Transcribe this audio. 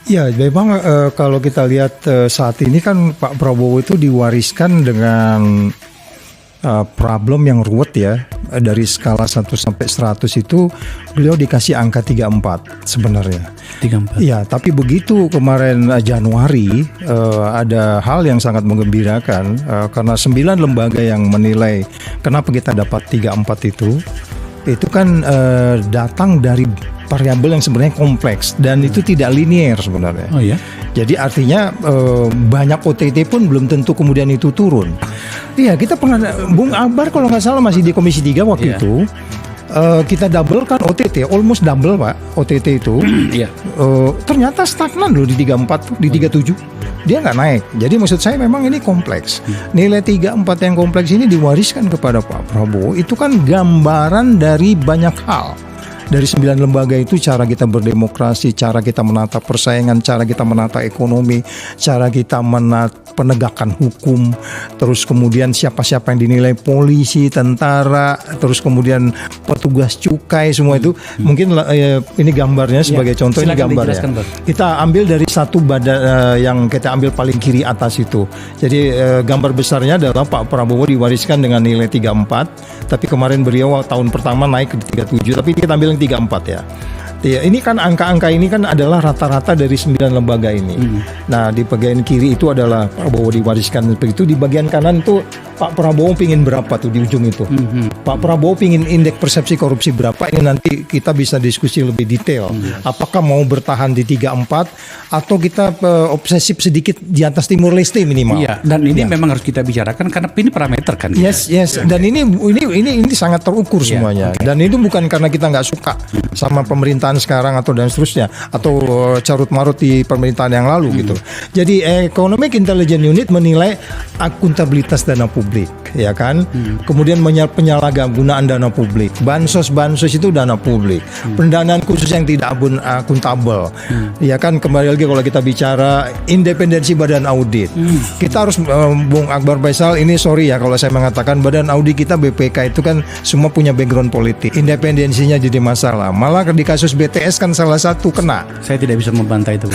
Ya, memang kalau kita lihat saat ini kan Pak Prabowo itu diwariskan dengan problem yang ruwet ya. Dari skala 1 sampai 100 itu beliau dikasih angka 34 sebenarnya. 34. Ya, tapi begitu kemarin Januari ada hal yang sangat menggembirakan karena 9 lembaga yang menilai kenapa kita dapat 34 itu kan datang dari variabel yang sebenarnya kompleks dan itu tidak linear sebenarnya. Oh ya. Jadi artinya banyak OTT pun belum tentu kemudian itu turun. Iya, kita pernah Bung Akbar kalau nggak salah masih di Komisi 3 waktu itu. Kita double kan OTT, almost double Pak OTT itu. Iya. Ternyata stagnan loh di 34 tuh, di 37. Dia nggak naik. Jadi maksud saya memang ini kompleks. Nilai 34 yang kompleks ini diwariskan kepada Pak Prabowo. Itu kan gambaran dari banyak hal. Dari 9 lembaga itu cara kita berdemokrasi, cara kita menata persaingan, cara kita menata ekonomi, cara kita menata penegakan hukum, terus kemudian siapa-siapa yang dinilai polisi, tentara, terus kemudian petugas cukai, semua itu mungkin ini gambarnya sebagai contoh, ini gambarnya. Kita ambil dari satu badan yang kita ambil paling kiri atas itu. Jadi gambar besarnya adalah Pak Prabowo diwariskan dengan nilai 34, tapi kemarin beliau tahun pertama naik ke 37, tapi kita ambil 34 ya. Ya, ini kan angka-angka ini kan adalah rata-rata dari 9 lembaga ini. Nah, di bagian kiri itu adalah Prabowo diwariskan seperti itu. Di bagian kanan tuh Pak Prabowo pingin berapa tuh di ujung itu. Pak Prabowo pingin indeks persepsi korupsi berapa, ini nanti kita bisa diskusi lebih detail. Apakah mau bertahan di 34 atau kita obsesif sedikit di atas Timur Leste minimal. Iya, dan ini memang harus kita bicarakan karena ini parameter kan. Yes. Dan ini sangat terukur semuanya. Dan itu bukan karena kita nggak suka sama pemerintahan sekarang atau dan seterusnya atau carut marut di pemerintahan yang lalu gitu. Jadi Economic Intelligence Unit menilai akuntabilitas dana publik, ya kan. Kemudian penyalahgunaan dana publik. Bansos itu dana publik. Pendanaan khusus yang tidak akuntabel. Ya kan, kembali lagi kalau kita bicara independensi badan audit. Kita harus Bung Akbar Faisal, ini sorry ya kalau saya mengatakan badan audit kita BPK itu kan semua punya background politik. Independensinya jadi masalah. Malah di kasus BTS kan salah satu kena. Saya tidak bisa membantah itu.